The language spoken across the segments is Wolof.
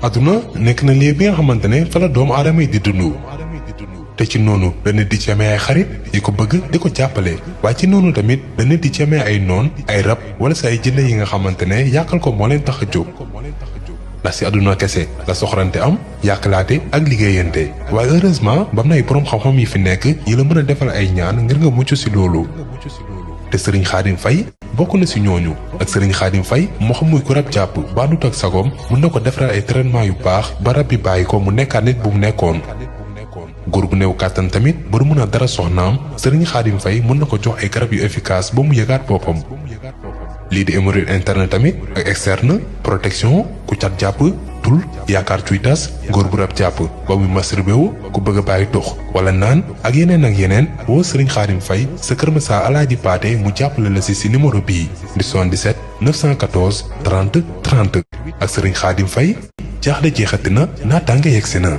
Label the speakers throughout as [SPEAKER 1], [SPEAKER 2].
[SPEAKER 1] aduna nekk na lii bi nga xamante ne fa la doomu aadama yi di dund te ci noonu dana di ci amee ay xarit yi ko bëgg di ko jàppale waaye ci noonu tamit dana di ci amee ay noon ay rab wala sa ay jinne yi nga xamante ne yàqal ko moo leen tax a jóg ndax si àdduna kese la soxorante am yàqalaate ak liggéeyante waaye heureusement bam na ay boroom xam-xam yi fi nekk yi la mën a defal ay ñaan ngir nga mucc si loolu te Serigne Khadim Faye bokk na si ñooñu ak Serigne Khadim Faye moo xam muy ku rab jàpp baandut ak sagoom mën na ko defaral ay traitement yu baax ba rab bi bàyyi ko mu nekkaat nit bu mu nekkoon góor gu néew kàttan tamit ba du mën a dara soxnaam Serigne Khadim Faye mën na ko jox ay garab yu efficace ba mu yëgaat boppam lii di hémorroïde interne tamit ak externe protection ku cat jàpp tul yaakaar cuy tas góor bu rab jàpp ba muy masturbé wu ku bëgg a bàyyi tux wala naan ak yeneen woo Serigne Khadim Faye sa Kër Massa Alaaji Paate mu jàppale la si numéro bii di 77 914 30 30 ak Serigne Khadim Faye jaaxle jeexati na naataange yegsi na.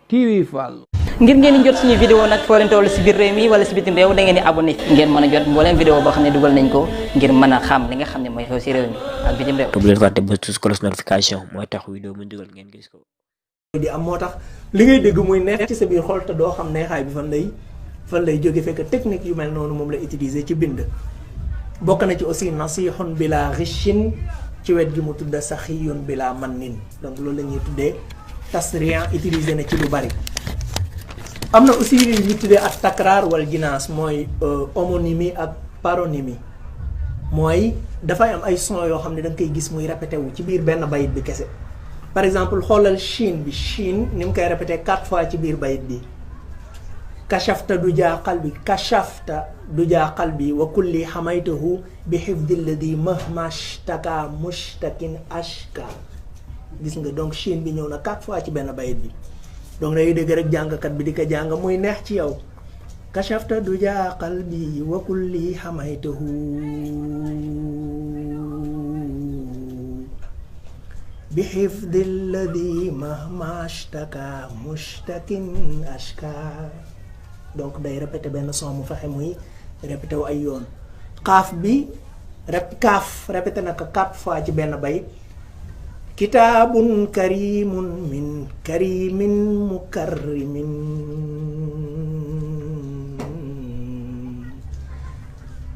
[SPEAKER 2] TV Fallou.
[SPEAKER 3] ngir ngeen di jot suñu vidéo nag foo leen toll si biir réew mi wala si bitim réew da ngeen di abonné ngeen mën a jot mbooleem vidéo boo xam ne dugal nañ ko ngir mën a xam li nga xam ne mooy xew si réew mi ak bitim réew. te bu leen fàtte ba cloche notification mooy tax vidéo mu dugal ngeen gis ko.
[SPEAKER 2] di am moo tax li ngay dégg muy neex ci sa biir xol te doo xam neexaay bi fan lay jóge fekk technique yu mel noonu moom la utiliser ci bind. bokk na ci aussi nasihun bila richin ci wet gi mu tudda saxiyun bila mannin donc loolu la ñuy tuddee tasriyan utiliser na ci lu bari. am na aussi ñu tuddee ak takraar wal jinaas mooy homonymie ak paronymie mooy dafay am ay son yoo xam ne da nga koy gis muy répété wu ci biir benn bayit bi kese. par exemple xoolal Chine bi Chine ni mu koy répété 4 fois ci biir bayit bi kashafta du jaa qalbi wa kulli xamaytahu bi xifdi alladi mahmashtaka mushtakin ashka gis nga donc Chine bi ñëw na 4 fois ci benn bayit bi donc day dégg rek jàngkat bi di ko jàng muy neex ci yow kashafta du jaa qalbi wa kulli xamaytahu bi xifdi alladi mahmashtaka mushtakin ashka donc day répété benn son mu fexe muy répété wu ay yoon kaaf répété na ko 4 fois ci benn bayit kitaabun karimun min karimin mukarrimin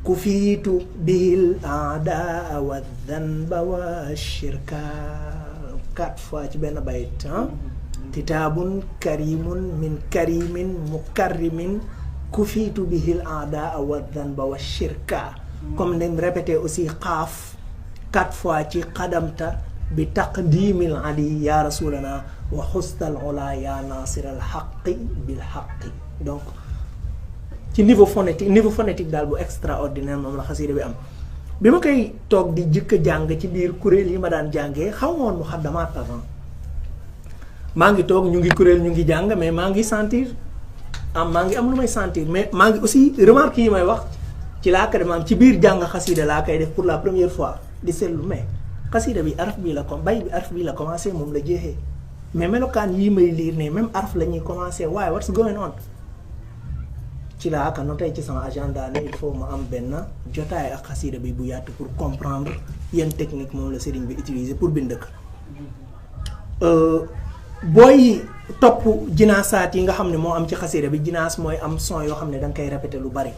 [SPEAKER 2] kufiitu bihil aadaa wa dhanba wa shirka 4 fois ci benn bayit kitaabun karimun min karimin mukarrimin kufiitu bihil aadaa wa dhanba wa shirka comme nañ répété aussi xaaf 4 fois ci xadamta bi taqdimil adi ya rasulana wa xustal ola ya nasiral xaqi bil xaqi donc ci niveau phonétique daal bu extraordinaire moom la xasida bi am. bi ma koy toog di jëkk jàng ci biir kuréel yi ma daan jàngee xamoon mu xaddamaat avant maa ngi toog ñu ngi kuréel ñu ngi jàng mais maa ngi sentir maa ngi am lu may sentir mais maa ngi aussi remarque yi may wax ci laa ko demaam ci biir jàng xasida laa koy def pour la première fois di seetlu mais xasida bi araf bii la ko bay bi araf bii la commencé moom la jeexee mais melokaan yii may liir ne même araf la ñuy commencé waaye what's going on ci laa ka noté ci sama agenda ne il faut ma am benn jotaay ak xasida bi bu yaatu pour comprendre yan technique moom la sëriñ bi utiliser pour bind ko booy topp jinaasaat yi nga xam ne moo am ci xasida bi jinaas mooy am son yoo xam ne da nga koy répété lu bari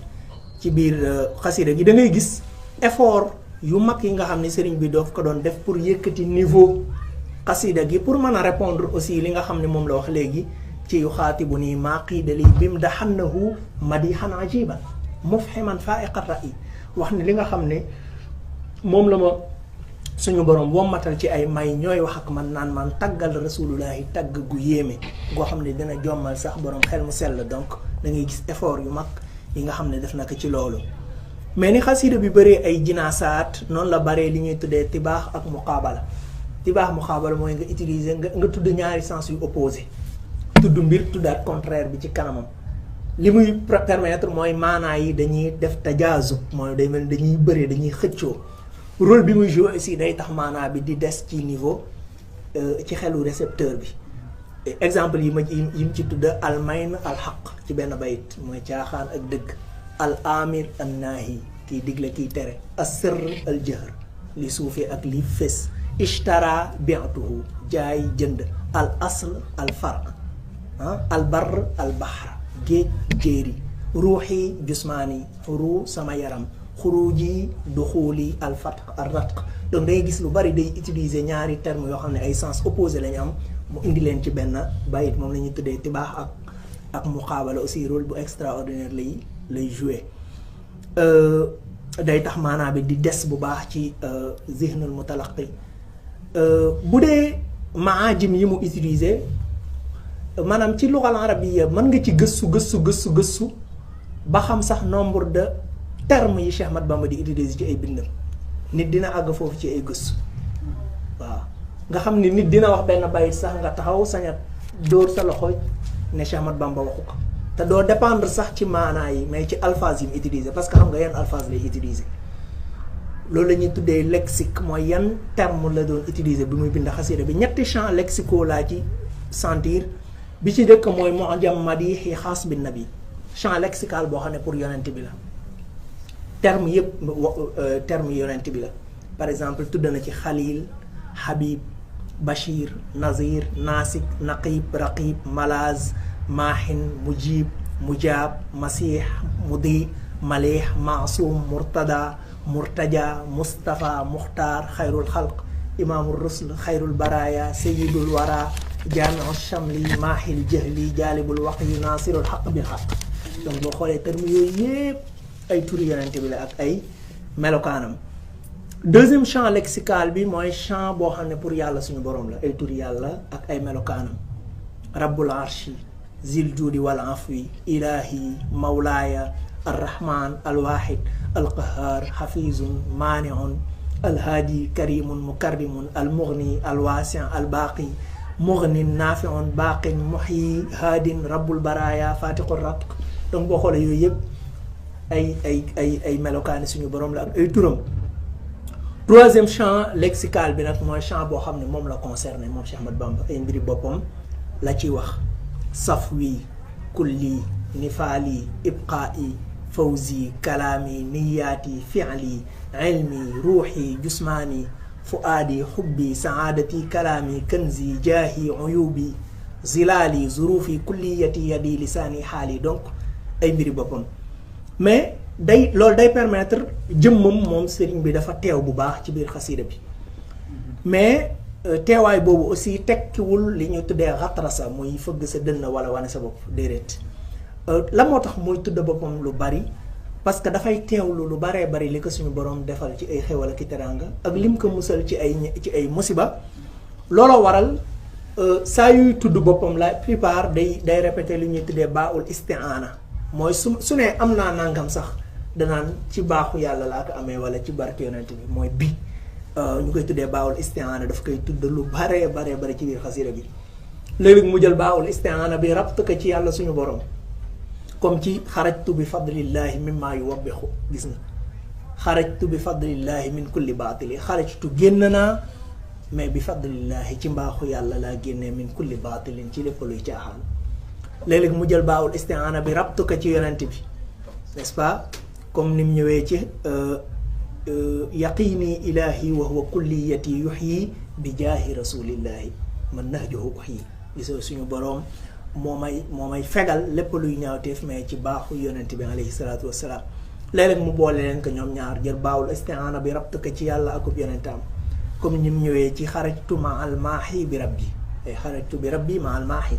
[SPEAKER 2] ci biir xasida gi da ngay gis effort yu mag yi nga xam ne sëriñ bi doof ko doon def pour yëkkati niveau xasida gi pour mën a répondre aussi li nga xam ne moom la wax léegi ci yu xaatibu nii maa qiida li bim daxannahu madihan ajiban mufhiman faiqa ra'i wax ne li nga xam ne moom la ma suñu borom wommatal ci ay may ñooy wax ak man naan man taggal rasulullahi tagg gu yéeme goo xam ne dina jommal sax borom xel mu sell donc da ngay gis effort yu mag yi nga xam ne def na ko ci loolu. mais ni xasida bi bëree ay jinaasaat noonu la bëree li ñuy tuddee tibaax ak muqaabala mooy nga utiliser nga tudd ñaari sens yu opposé tudd mbir tuddaat contraire bi ci kanamam li muy permettre mooy maanaa yi dañuy def tajaazub mooy day mel dañuy bëree dañuy xëccoo rôle bi muy jouer aussi day tax maanaa bi di des ci niveau ci xelu récepteur bi exemple yi mu ci tudd al mayn al xaq ci benn bayit mooy caaxaan ak dëgg al amir an naahi kiy digle kiy tere as sirr al jahr li suufee ak li fés ishtara bi'tuhu jaay jënd al asl al far al barr al bahr géej jéeri ruuxi jusmaani ruu sama yaram xuruji duxuuli al fatq al ratq donc day gis lu bari day utiliser ñaari termes yoo xam ne ay sens opposé lañu am mu indi leen ci benn bayit moom la ñuy tuddee tibaax ak muqaabala aussi rôle bu extraordinaire lay jouer day tax maanaa bi di des bu baax ci zihnul mutalaqi bu dee maajim yi mu utiliser maanaam ci lugal arabiyya mën nga ci gëstu ba xam sax nombre de termes yi Cheikh Ahmad Bamba di utiliser ci ay bindam nit dina àgg foofu ci ay gëstu waaw nga xam ni nit dina wax benn bayit sax nga taxaw sañat dóor sa loxo ne Cheikh Ahmad Bamba waxu ko te doo dépendre sax ci maanaa yi mais ci alphase yi mu utiliser parce que xam nga yan alphase lay utiliser loolu la ñuy tuddee lexique mooy yan terme la doon utiliser bi muy bind xasida bi ñetti champs lexicaux laa ci sentir bi ci dëkk mooy mu'jam madihi xaas bin nabi champ lexical boo xam ne pour yonent bi la terme yëpp terme yonent bi la par exemple tudd na ci xalil habib bashir nazir nasik naqib raqib malaz maahin mujib mujaab masih mudi malih maasum murtada murtaja mustafa muxtaar xayrul xalq imaamul rusul xayrul baraya sayidul wara jaamiu shamli maahil jahli jaalibul waqyi naasirul xaq bil xaq donc boo xoolee terme yooyu yëpp ay turi yonent bi la ak ay melokaanam deuxième champ lexical bi mooy champ boo xam ne pour yàlla suñu borom la ay turi yàlla ak ay melokaanam rabbul arshi zil juudi wal afwi ilahi mawlaaya arrahman alwahid alqahar xafizun maaniun alhaadi karimun mukarrimun almughni alwaasi albaqi mughnin naafiun baaqin muhyi haadin rabbul baraya fatiqu ratq donc boo xoolee yooyu yëpp ay melokaani suñu borom la ak ay turam troisième champ lexical bi nag mooy champ boo xam ne moom la concerné moom Cheikh Ahmad Bamba ay mbiri boppam la ciy wax safwi kulli nifaali ibqaa'i fawzi kalaami niyaati fi'li ilmi ruuxi jusmaani fuaadi xubbi saadati kalaami kanzi jaahi uyubi zilaali zurufi kulliyati yadi lisaani xaali donc ay mbiri boppam mais loolu day permettre jëmmam moom sëriñ bi dafa teew bu baax ci biir xasida bi mais teewaay boobu aussi tekkiwul li ñu tuddee xatrasa muy fëgg sa dënn wala wane sa bopp déedéet la moo tax muy tudd boppam lu bari parce que dafay teewlu lu baree bari li ko suñu borom defal ci ay xewal ak teraanga ak lim ko musal ci ay musiba looloo waral saa yuy tudd boppam la plupart day répéter li ñuy tuddee baaul isti'aana mooy su ne am naa nangam sax danaan ci baaxu yàlla laa ko amee wala ci barke yonent bi mooy bi ñu koy tuddee baawul isti'aana daf koy tudd lu baree bare ci biir xasida bi léegi mu jël baawul isti'aana bi rabt ko ci yàlla suñu borom comme ci xarajtu bi fadlillahi mimma yuwabbixu gis nga xarajtu bi fadlillahi min kulli baatili xarajtu génn naa mais bi fadlillahi ci mbaaxu yàlla laa génnee min kulli baatilin ci lépp luy caaxaan léeg-léeg mu jël baawul isti'aana bi rabt ko ci yonent bi n'est-ce pas comme ni mu ñëwee ci yaqini ilahi wa huwa kulliyati yuhyi bi jaahi rasulillahi man nahjuhu uhyi gisoo suñu boroom moo may fegal lépp luy ñaawteef mais ci baaxu yonent bi alayhi salaatu wassalaam léeg-léeg mu boole leen ko ñoom ñaar jël baawul isti'aana bi rabt ko ci yàlla akub yonentam comme ni mu ñëwee ci xarajtu ma al maahi bi rabbi ay xarajtu bi rabbi ma al maahi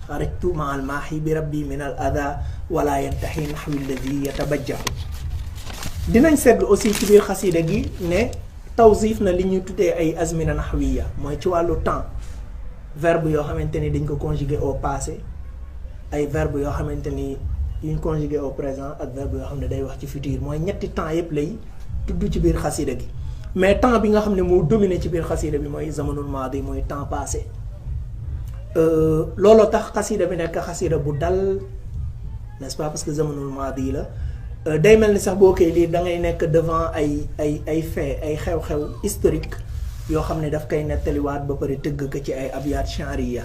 [SPEAKER 2] xarajtu ma al maahi bi rabbi min al ada wala yantahi naxwi alladi yatabajjahu dinañ seetlu aussi ci biir xasida gi ne tawsif na li ñuy tuddee ay azmina naxwiya mooy ci wàllu temps verbe yoo xamante ni dañ ko conjugué au passé ay verbe yoo xamante ni yuñ conjugué au présent ak verbe yoo xam ne day wax ci futur mooy ñetti temps yëpp lay tudd ci biir xasida gi mais temps bi nga xam ne moo dominé ci biir xasida bi mooy zamanul maadi mooy temps passé looloo tax xasida bi nekk xasida bu dal n'est-ce pas parce que zamanul maadi la day mel ni sax boo koy lire da ngay nekk devant ay fait ay xew-xew historique yoo xam ne daf koy nettaliwaat ba pare tëgg ko ci ay abyaat chanriya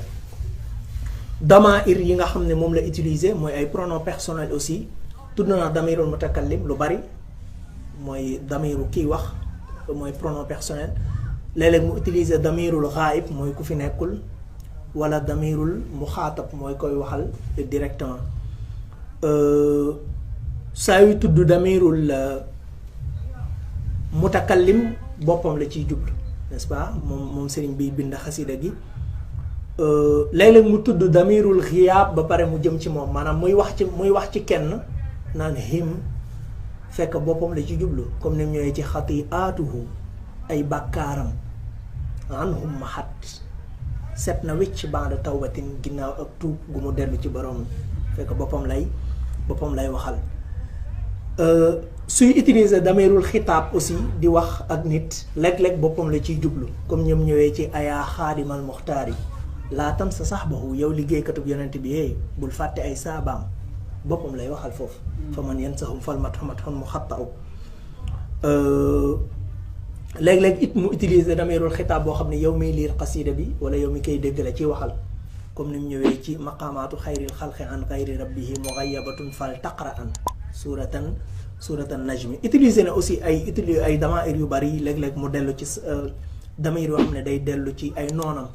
[SPEAKER 2] damair yi nga xam ne moom la utiliser mooy ay pronoms personnels aussi tudd na damirul mutakallim lu bari mooy damiru kiy wax mooy pronom personnel léeg-léeg mu utiliser damirul ghaib mooy ku fi nekkul wala damirul muxaatab mooy koy waxal directement saa yu tudd damirul mutakallim boppam la ciy jublu n'est-ce pas moom sëriñ biy bind xasida gi léeg-léeg mu tudd damirul xiyaab ba pare mu jëm ci moom maanaam muy wax ci kenn naan him fekk boppam la ci jublu comme ni mu ñëwee ci xatiaatuhu ay bàkkaaram anhum mahat set na wicc ba'da tawbatin ginnaaw ak tuub gu mu dellu ci borom fekk boppam lay waxal suy utiliser damirul xitaab aussi di wax ak nit léeg-léeg boppam la ciy jublu comme ñoom ñëwee ci ayaa xaadimal muxtaar yi laatam sa saxbahu yow liggéeykatub yonent bi hey bul fàtte ay saabaam boppam lay waxal foofu fa man yansahum fal matxon mu xatta'u léeg-léeg it mu utiliser damirul xitaab boo xam ne yow miy liir xasida bi wala yow mi koy dégg la ci waxal comme ni mu ñëwee ci maqaamaatu xayril xalqi an xayri rabbihi mughayyabatun fal taqra an suratan najmi utiliser na aussi ay damair yu bari léeg-léeg mu dellu ci damir yoo xam ne day dellu ci ay noonam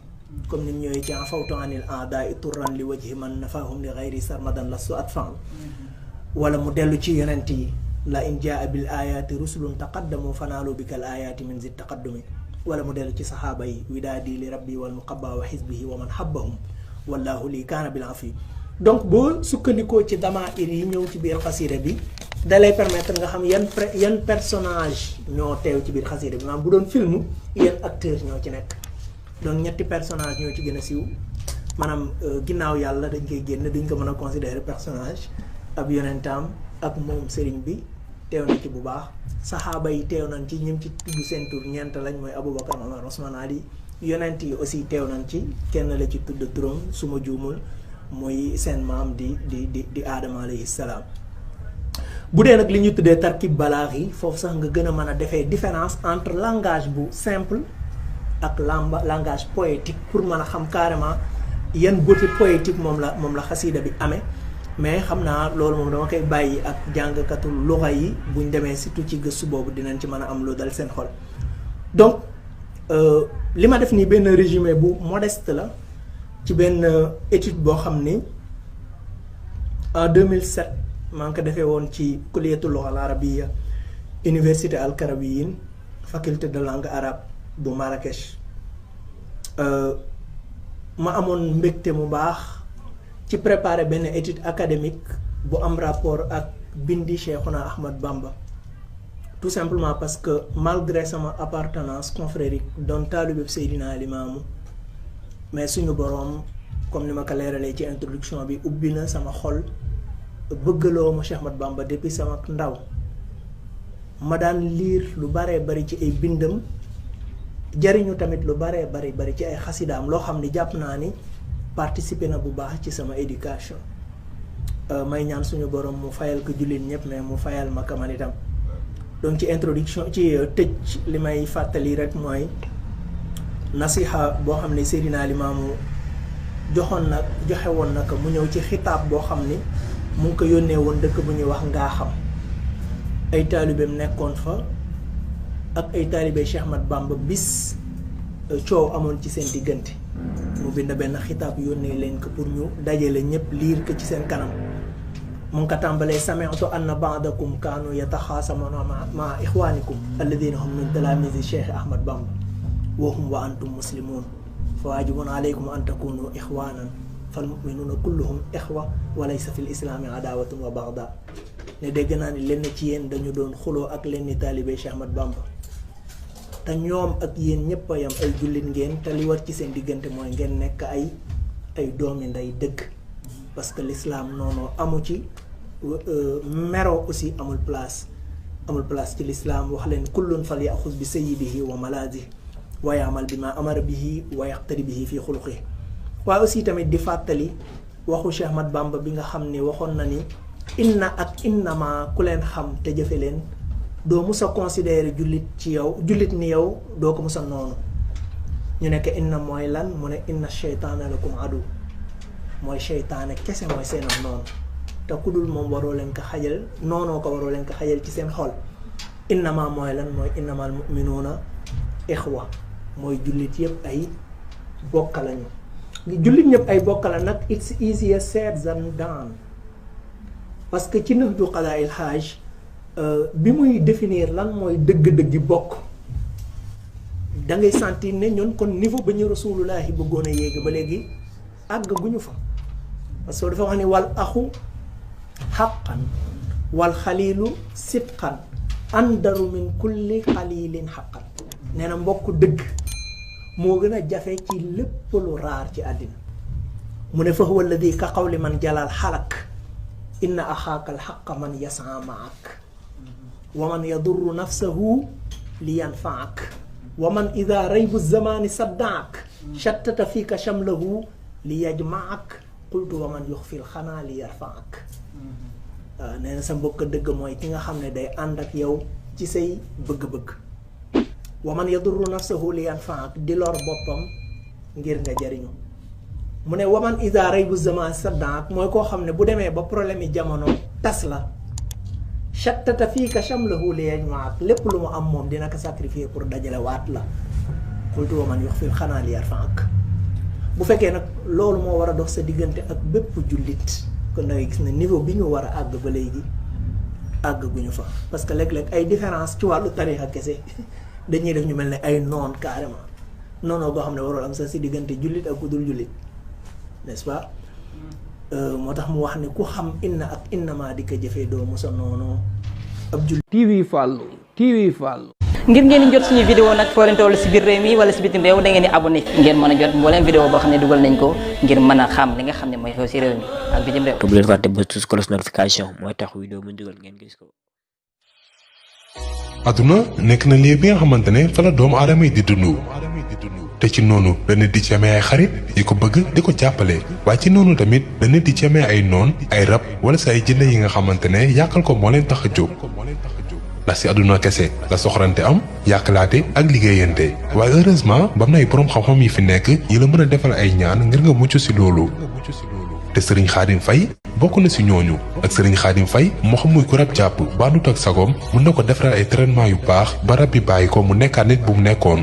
[SPEAKER 2] comme ni mu ñëwee ci afawtu anil a'da'i turran li wajhi man nafahum li ghayri sarmadan lastu atfa'u wala mu dellu ci yonent yi la in jaa bil ayati rusulun taqaddamu fanaalu bikal ayati min zid taqaddumi wala mu dellu ci saxaaba yi widaadi li rabbi wal muqabba wa xisbihi wa man habbahum wallahu lii kaana bil afi donc boo sukkandikoo ci damair yi ñëw ci biir xasida bi dalay permettre nga xam yan personnage ñoo teew ci biir xasida bi maanaam bu doon film yan acteur ñoo ci nekk donc ñetti personnage ñoo ci gën a siiw maanaam ginnaaw yàlla dañ koy génn duñ ko mën a considérer personnage ab yonentaam ak moom sëriñ bi teew na ci bu baax saxaaba yi teew nañ ci ñim ci tudd seen tur ñeent lañ mooy Aboubacar Omar Ousmane Ali yonent yi aussi teew nañ ci kenn la ci tudd turam su ma juumul mooy seen maam di Aadama alayhi salaam bu dee nag li ñu tuddee tarkib balaax yi foofu sax nga gën a mën a defee différence entre langage bu simple ak langage poétique pour mën a xam carrément yan beauté poétique moom la xasida bi amee mais xam naa loolu moom dama koy bàyyi ak jàngkatu luxa yi buñ demee surtout ci gëstu boobu dinañ ci mën a am lu dal seen xol donc li ma def nii benn résumé bu modeste la ci benn étude boo xam ni en 2007 maa ngi ko defee woon ci kulliyatul lugha al arabiyya université al karawiyin faculté de langue arabe bu Marrakech ma amoon mbégte mu baax ci préparer benn étude académique bu am rapport ak bindi Cheikhouna Ahmad Bamba tout simplement parce que malgré sama appartenance confrérique doon taalibe Seydina Limaamu mais suñu boroom comme ni ma ko leeralee ci introduction bi ubbi na sama xol bëggaloo ma Cheikh Ahmad Bamba depuis sama ndaw ma daan lire lu baree bari ci ay bindam jariñu tamit lu baree bari ci ay xasidaam loo xam ni jàpp naa ni participer na bu baax ci sama éducation may ñaan suñu borom mu fayal ko jullit ñëpp mais mu fayal ma ko man itam donc ci introduction ci tëj li may fàttali rek mooy nasiha boo xam ne Seydina Limaamu joxe woon na ko mu ñëw ci xitaab boo xam ni mu ngi ko yónnee woon dëkk bu ñuy wax ngaa xam ay taalibeem nekkoon fa ak ay taalibe Cheikh Ahmad Bamba bis coow amoon ci seen diggante mu bind benn xitaab yónnee leen ko pour ñu dajale ñëpp liir ko ci seen kanam mu ngi ko tàmbalee sami'tu anna ba'dakum kaanu yataxaasamuna ma ixwaanikum alladina hum min talaamizi Cheikh Ahmad Bamba wa hum wa antum muslimun fa waajibun alaykum an takunu ixwaanan fal muminuuna kulluhum ixwa wa laysa fi l islaami adaawatun wa baxda ne dégg naa ni lenn ci yéen dañu doon xuloo ak lenn taalibe Cheikh Ahmad Bamba te ñoom ak yéen ñëpp a yam ay jullit ngeen te li war ci seen diggante mooy ngeen nekk ay doomi nday dëgg parce que l'islam noonu amu ci mero aussi amul place ci l'islam wax leen kullun fal yaxuz bi sayyidihi wa malazihi wa ya'mal bima amara bihi wa yaqtadi bihi fi xuluqihi waaye aussi tamit di fàttali waxu Cheikh Ahmad Bamba bi nga xam ne waxoon na ni inna ak innama ku leen xam te jëfe leen doo mus a considérer jullit ni yow doo ko mus a noonu ñu nekk inna mooy lan mu ne inna sheytaana lakum adu mooy sheytaane kese mooy seenam noonu te ku dul moom waroo leen ko xajal noonoo ko waroo leen ko xajal ci seen xol innama mooy lan mooy innamal mu'minuuna ixwa mooy jullit yëpp ay bokk lañu jullit ñëpp ay bokk la nag it's easier said than done parce que ci Nahju Qadaa'il Haaj bi muy définir lan mooy dëgg-dëggi bokk da ngay sentir ne ñun kon niveau ba ñu rasulullahi bëggoon a yéeg ba léegi àgg gu ñu fa parce que dafa wax ni wal axu xaqan wal xaliilu sidqan andaru min kulli xaliilin xaqan nee na mbokk dëgg moo gën a jafe ci lépp lu raar ci àddina mu ne fa huwa alladi ka qawli man jalal xalak inna axaaka alxaqa man yasaa maak wa man yadurru nafsahu li yanfaak wa man ida raybu zamani saddaak shattata fiika shamlahu li yajmaak qultu wa man yuxfi lxanaa li yarfaak waaw nee na sa mbokk dëgg mooy ki nga xam ne day ànd ak yow ci say bëgg-bëgg wa man yadurru nafsahu li yanfaak di lor boppam ngir nga jariñu mu ne wa man ida raybu zamani saddaak mooy koo xam ne bu demee ba problème yi jamono tas la shattata fiika shamlahu li yajmaak lépp lu mu am moom dina ko sacrifier pour dajale waat la qultu wa man yuxfi lxanaa li yarfaak bu fekkee nag loolu moo war a dox sa diggante ak bépp jullit kon da ngay gis ne niveau bi ñu war a àgg ba léegi àgg gu ñu fa parce que léeg-léeg ay différence ci wàllu tarixa kese dañuy def ñu mel ne ay noon carrément noonoo goo xam ne warul am sax si diggante jullit ak ku dul jullit n'est-ce pas moo tax mu wax ne ku xam inna ak innama di ko jëfee doo musa noonu ab jullit.
[SPEAKER 4] TV Fallou.
[SPEAKER 3] ngir ngeen di jot suñu vidéo nag foo leen toll si biir réew mi wala si bitim réew da ngeen di abonné ngeen mën a jot mbooleem vidéo boo xam ne dugal nañ ko ngir mën a xam li nga xam ne mooy xew si réew mi ak bitim réew. te bu leen fàtte ba tous cloche notification mooy tax vidéo bu ñu dugal ngeen gis ko.
[SPEAKER 1] aduna nekk na lii bi nga xamante ne fa la doomu aadama yi di dund te ci noonu dana di ci amee ay xarit yi ko bëgg di ko jàppale waaye ci noonu tamit dana di ci amee ay noon ay rab wala sa ay jinne yi nga xamante ne yàqal ko moo leen tax a jóg ndax si àdduna kese la soxorante am yàqalaate ak liggéeyante waaye heureusement ba am na ay boroom xam-xam yi fi nekk yi la mën a defal ay ñaan ngir nga mucc si loolu te Serigne Khadim Faye bokk na si ñooñu ak Serigne Khadim Faye moo xam muy ku rab jàpp ba àndut ak sagoom mën na ko defaral ay traitement yu baax ba rab bi bàyyi ko mu nekkaat nit bu mu nekkoon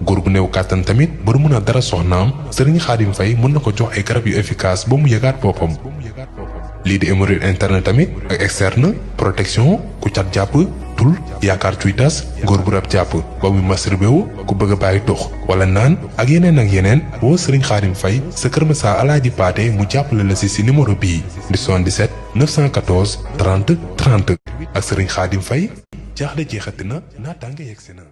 [SPEAKER 1] góor gu néew kàttan tamit ba du mën a dara soxnaam Serigne Khadim Faye mën na ko jox ay garab yu efficace ba mu yëgaat boppam lii di hémorroïde interne tamit ak externe protection ku cat jàpp tul yaakaar cuy tas góor bu rab jàpp ba muy masturbé wu ku bëgg a bàyyi tux wala naan ak yeneen woo Serigne Khadim Faye sa Kër Massa Alaaji Paate mu jàppale la si numéro bii di 77 914 30 30 ak Serigne Khadim Faye jaaxle jeexati na naataange yegsi na.